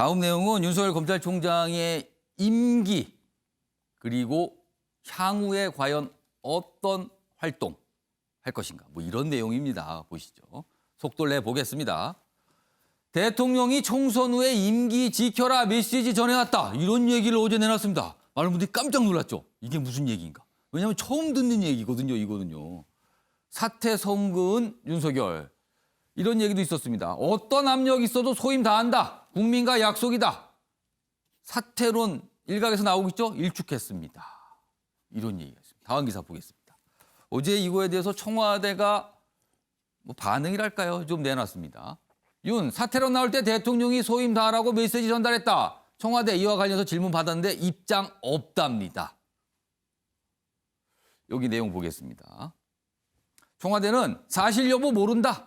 다음 내용은 윤석열 검찰총장의 임기 그리고 향후에 과연 어떤 활동 할 것인가 뭐 이런 내용입니다. 보시죠. 속도를 내보겠습니다. 대통령이 총선 후에 임기 지켜라 메시지 전해왔다. 이런 얘기를 어제 내놨습니다. 많은 분들이 깜짝 놀랐죠. 이게 무슨 얘기인가. 왜냐하면 처음 듣는 얘기거든요. 이거는요. 사퇴 성근 윤석열. 이런 얘기도 있었습니다. 어떤 압력이 있어도 소임 다한다. 국민과 약속이다. 사퇴론 일각에서 나오고 있죠. 일축했습니다. 이런 얘기가 있습니다. 다음 기사 보겠습니다. 어제 이거에 대해서 청와대가 뭐 반응이랄까요? 좀 내놨습니다. 윤, 사퇴론 나올 때 대통령이 소임 다하라고 메시지 전달했다. 청와대 이와 관련해서 질문 받았는데 입장 없답니다. 여기 내용 보겠습니다. 청와대는 사실 여부 모른다.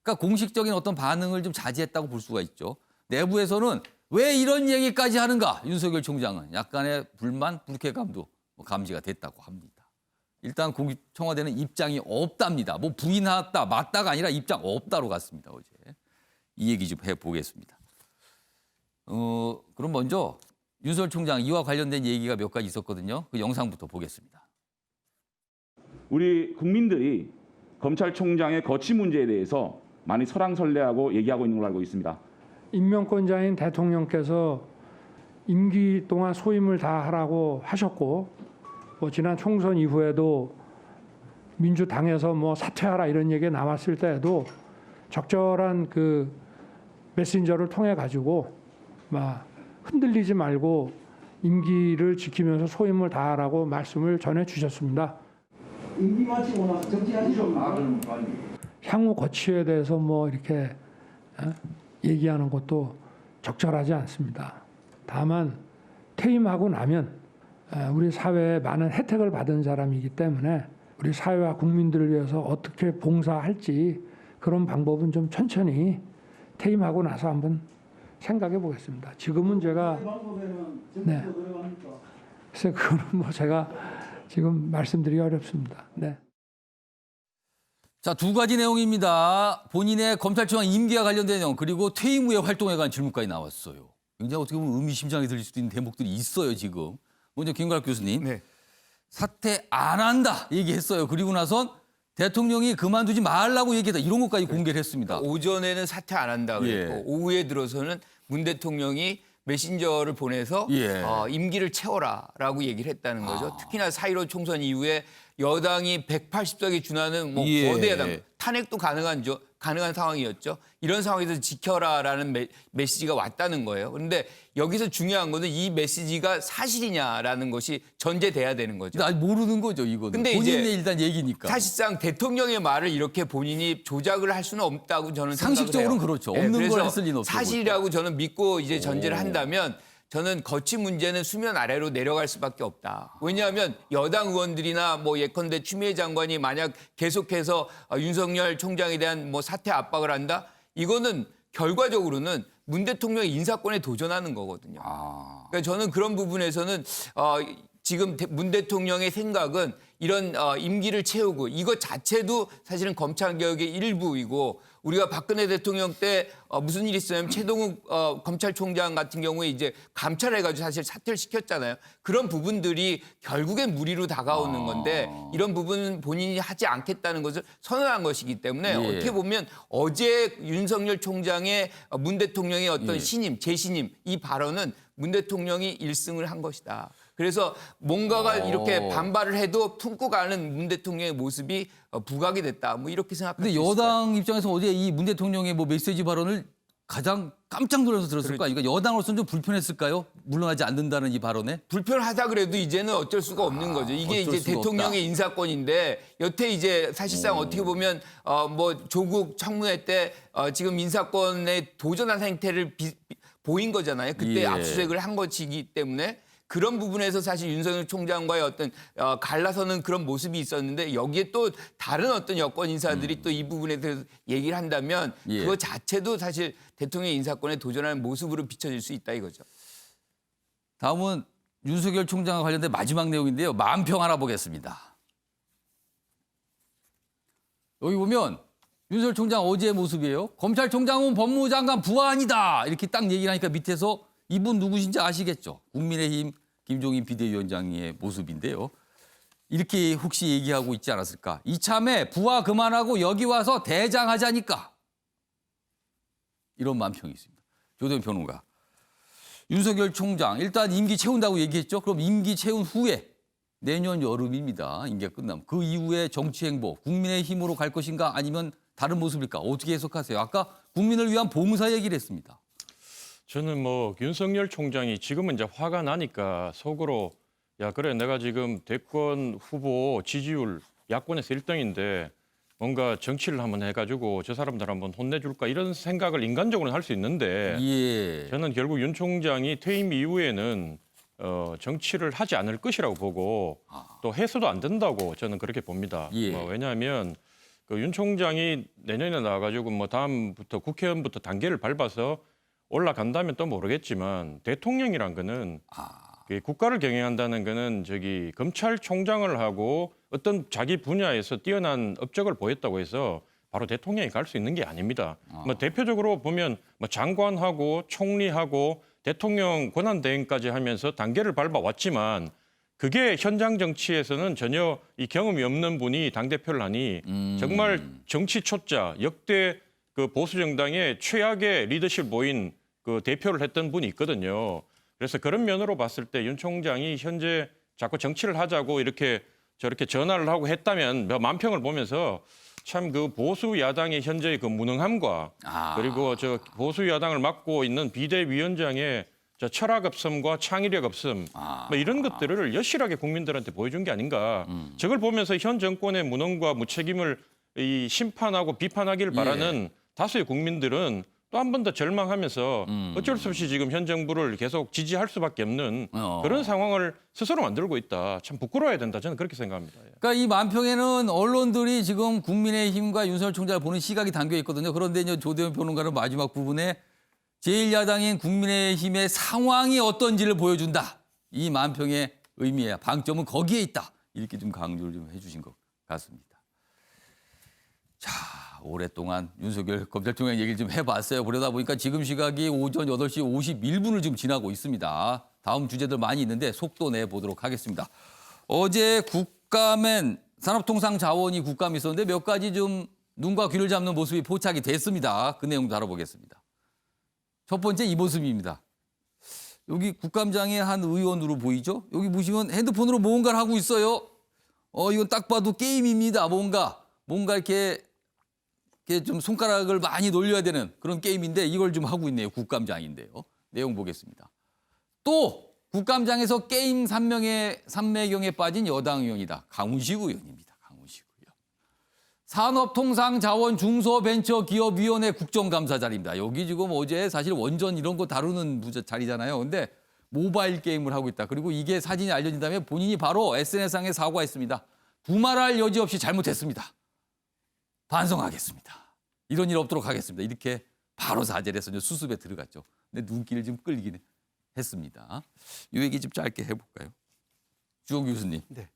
그러니까 공식적인 어떤 반응을 좀 자제했다고 볼 수가 있죠. 내부에서는 왜 이런 얘기까지 하는가? 윤석열 총장은 약간의 불만, 불쾌감도 감지가 됐다고 합니다. 일단 청와대는 입장이 없답니다. 뭐 부인했다, 맞다가 아니라 입장 없다로 갔습니다. 어제. 이 얘기 좀 해보겠습니다. 그럼 먼저 윤석열 총장 이와 관련된 얘기가 몇 가지 있었거든요. 그 영상부터 보겠습니다. 우리 국민들이 검찰총장의 거취 문제에 대해서 많이 설왕설래하고 얘기하고 있는 걸로 알고 있습니다. 임명권자인 대통령께서 임기 동안 소임을 다하라고 하셨고 뭐 지난 총선 이후에도 민주당에서 뭐 사퇴하라 이런 얘기가 나왔을 때에도 적절한 그 메신저를 통해 가지고 막 흔들리지 말고 임기를 지키면서 소임을 다하라고 말씀을 전해 주셨습니다. 임기 마치고 나서 정치하시죠. 향후 거취에 대해서 뭐 이렇게 얘기하는 것도 적절하지 않습니다. 다만 퇴임하고 나면 우리 사회에 많은 혜택을 받은 사람이기 때문에 우리 사회와 국민들을 위해서 어떻게 봉사할지 그런 방법은 좀 천천히 퇴임하고 나서 한번 생각해 보겠습니다. 지금은 제가 네. 그래서 그거는 뭐 제가 지금 말씀드리기 어렵습니다. 네. 자, 두 가지 내용입니다. 본인의 검찰총장 임기와 관련된 내용 그리고 퇴임 후의 활동에 관한 질문까지 나왔어요. 굉장히 어떻게 보면 의미심장하게 들릴 수도 있는 대목들이 있어요, 지금. 먼저 김가람 교수님. 네. 사퇴 안 한다 얘기했어요. 그리고 나선 대통령이 그만두지 말라고 얘기했다. 이런 것까지 공개를 했습니다. 오전에는 사퇴 안 한다 그랬고 예. 오후에 들어서는 문 대통령이 메신저를 보내서 예. 임기를 채워라라고 얘기를 했다는 거죠. 특히나 4.15 총선 이후에 여당이 180석에 준하는 뭐 예. 거대 야당 탄핵도 가능한 상황이었죠. 이런 상황에서 지켜라라는 메시지가 왔다는 거예요. 그런데 여기서 중요한 거는 이 메시지가 사실이냐라는 것이 전제돼야 되는 거죠. 근데 아직 모르는 거죠, 이거는. 근데 본인의 이제 일단 얘기니까. 사실상 대통령의 말을 이렇게 본인이 조작을 할 수는 없다고 저는 상식적으로는 생각을 해요. 그렇죠. 없는 걸 했을 리는 없죠. 사실이라고 저는 믿고 이제 전제를 한다면 저는 거취 문제는 수면 아래로 내려갈 수밖에 없다. 왜냐하면 여당 의원들이나 뭐 예컨대 추미애 장관이 만약 계속해서 윤석열 총장에 대한 뭐 사퇴 압박을 한다? 이거는 결과적으로는 문 대통령의 인사권에 도전하는 거거든요. 그러니까 저는 그런 부분에서는 지금 문 대통령의 생각은 이런 임기를 채우고 이것 자체도 사실은 검찰개혁의 일부이고 우리가 박근혜 대통령 때 무슨 일이 있었냐면 최동욱 검찰총장 같은 경우에 이제 감찰해가지고 사실 사퇴를 시켰잖아요. 그런 부분들이 결국엔 무리로 다가오는 건데 이런 부분은 본인이 하지 않겠다는 것을 선언한 것이기 때문에 예. 어떻게 보면 어제 윤석열 총장의 문 대통령의 어떤 예. 신임, 재신임 이 발언은 문 대통령이 1승을 한 것이다. 그래서 뭔가가 이렇게 반발을 해도 품고 가는 문 대통령의 모습이 부각이 됐다. 뭐 이렇게 생각할 수 근데 있을 여당 입장에서 어제 이 문 대통령의 뭐 메시지 발언을 가장 깜짝 놀라서 들었을 거 아닙니까? 여당으로서는 좀 불편했을까요? 물러나지 않는다는 이 발언에? 불편하다 그래도 이제는 어쩔 수가 없는 거죠. 이게 어쩔 이제 수가 대통령의 없다. 인사권인데 여태 이제 사실상 어떻게 보면 뭐 조국 청문회 때 지금 인사권에 도전한 행태를 보인 거잖아요. 그때 예. 압수수색을 한 것이기 때문에 그런 부분에서 사실 윤석열 총장과의 어떤 갈라서는 그런 모습이 있었는데 여기에 또 다른 어떤 여권 인사들이 또 이 부분에 대해서 얘기를 한다면 예. 그거 자체도 사실 대통령의 인사권에 도전하는 모습으로 비춰질 수 있다 이거죠. 다음은 윤석열 총장과 관련된 마지막 내용인데요. 만평 하나 보겠습니다. 여기 보면 윤석열 총장 어제의 모습이에요. 검찰총장은 법무장관 부하아니다 이렇게 딱 얘기를 하니까 밑에서 이분 누구신지 아시겠죠? 국민의힘 김종인 비대위원장의 모습인데요. 이렇게 혹시 얘기하고 있지 않았을까? 이참에 부하 그만하고 여기 와서 대장하자니까. 이런 만평이 있습니다. 조대현 평론가. 윤석열 총장 일단 임기 채운다고 얘기했죠. 그럼 임기 채운 후에 내년 여름입니다. 임기가 끝나면. 그 이후에 정치 행보 국민의힘으로 갈 것인가 아니면 다른 모습일까? 어떻게 해석하세요? 아까 국민을 위한 봉사 얘기를 했습니다. 저는 뭐 윤석열 총장이 지금은 이제 화가 나니까 속으로 야 그래 내가 지금 대권 후보 지지율 야권에서 1등인데 뭔가 정치를 한번 해가지고 저 사람들 한번 혼내줄까 이런 생각을 인간적으로는 할 수 있는데 예. 저는 결국 윤 총장이 퇴임 이후에는 정치를 하지 않을 것이라고 보고 또 해서도 안 된다고 저는 그렇게 봅니다. 예. 왜냐하면 그 윤 총장이 내년에 나와가지고 뭐 다음부터 국회의원부터 단계를 밟아서 올라간다면 또 모르겠지만 대통령이란 거는 그 국가를 경영한다는 거는 저기 검찰총장을 하고 어떤 자기 분야에서 뛰어난 업적을 보였다고 해서 바로 대통령이 갈 수 있는 게 아닙니다. 뭐 대표적으로 보면 뭐 장관하고 총리하고 대통령 권한대행까지 하면서 단계를 밟아왔지만 그게 현장 정치에서는 전혀 이 경험이 없는 분이 당대표를 하니 정말 정치 초짜 역대 그 보수 정당의 최악의 리더십 보인 그 대표를 했던 분이 있거든요. 그래서 그런 면으로 봤을 때 윤 총장이 현재 자꾸 정치를 하자고 이렇게 저렇게 전화를 하고 했다면 만평을 보면서 참 그 보수 야당의 현재의 그 무능함과 그리고 저 보수 야당을 맡고 있는 비대위원장의 저 철학 없음과 창의력 없음 뭐 이런 것들을 여실하게 국민들한테 보여준 게 아닌가. 저걸 보면서 현 정권의 무능과 무책임을 이 심판하고 비판하기를 바라는 다수의 국민들은 또 한 번 더 절망하면서 어쩔 수 없이 지금 현 정부를 계속 지지할 수밖에 없는 그런 상황을 스스로 만들고 있다. 참 부끄러워야 된다. 저는 그렇게 생각합니다. 예. 그러니까 이 만평에는 언론들이 지금 국민의힘과 윤석열 총장을 보는 시각이 담겨 있거든요. 그런데 이제 조대현 평론가는 마지막 부분에 제1야당인 국민의힘의 상황이 어떤지를 보여준다. 이 만평의 의미야. 방점은 거기에 있다. 이렇게 좀 강조를 좀 해주신 것 같습니다. 자, 오랫동안 윤석열 검찰총장 얘기를 좀 해봤어요. 그러다 보니까 지금 시각이 오전 8시 51분을 지금 지나고 있습니다. 다음 주제들 많이 있는데 속도 내보도록 하겠습니다. 어제 국감엔 산업통상자원이 국감이 있었는데 몇 가지 좀 눈과 귀를 잡는 모습이 포착이 됐습니다. 그 내용 다뤄보겠습니다. 첫 번째 이 모습입니다. 여기 국감장의 한 의원으로 보이죠? 여기 보시면 핸드폰으로 뭔가를 하고 있어요. 이건 딱 봐도 게임입니다. 뭔가 이렇게 좀 손가락을 많이 놀려야 되는 그런 게임인데 이걸 좀 하고 있네요. 국감장인데요. 내용 보겠습니다. 또 국감장에서 게임 삼매경에 빠진 여당 의원이다. 강훈식 의원입니다. 강훈식 의원. 산업통상자원중소벤처기업위원회 국정감사 자리입니다. 여기 지금 어제 사실 원전 이런 거 다루는 자리잖아요. 근데 모바일 게임을 하고 있다. 그리고 이게 사진이 알려진 다음에 본인이 바로 SNS상에 사과했습니다. 두말할 여지 없이 잘못했습니다. 반성하겠습니다. 이런 일 없도록 하겠습니다. 이렇게 바로 사죄를 해서 수습에 들어갔죠. 근데 눈길을 좀 끌긴 했습니다. 이 얘기 좀 짧게 해볼까요? 주홍 교수님. 네.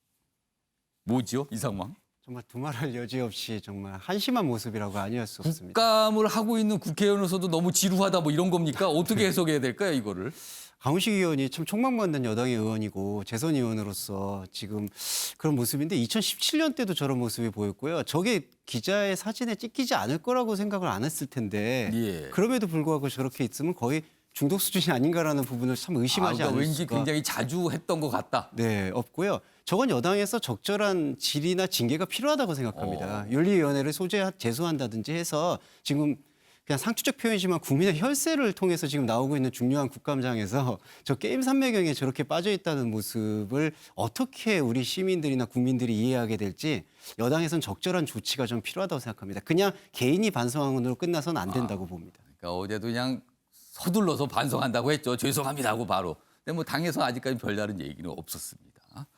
뭐지요? 이 상황? 정말 두말할 여지 없이 정말 한심한 모습이라고 아니할 수 없습니다. 국감을 하고 있는 국회의원으로서도 너무 지루하다 뭐 이런 겁니까? 어떻게 해석해야 될까요, 이거를? 강훈식 의원이 참 촉망받는 여당의 의원이고 재선 의원으로서 지금 그런 모습인데 2017년 때도 저런 모습이 보였고요. 저게 기자의 사진에 찍히지 않을 거라고 생각을 안 했을 텐데 예. 그럼에도 불구하고 저렇게 있으면 거의 중독 수준이 아닌가라는 부분을 참 의심하지 그러니까 않을 왠지 수가 굉장히 자주 했던 것 같다. 네, 없고요. 저건 여당에서 적절한 질의나 징계가 필요하다고 생각합니다. 윤리위원회를 제소한다든지 해서 지금 그냥 상투적 표현이지만 국민의 혈세를 통해서 지금 나오고 있는 중요한 국감장에서 저 게임 삼매경에 저렇게 빠져 있다는 모습을 어떻게 우리 시민들이나 국민들이 이해하게 될지 여당에선 적절한 조치가 좀 필요하다고 생각합니다. 그냥 개인이 반성으로 끝나서는 안 된다고 봅니다. 그러니까 어제도 그냥 서둘러서 반성한다고 했죠. 죄송합니다 하고 바로. 근데 뭐 당에서 아직까지 별다른 얘기는 없었습니다.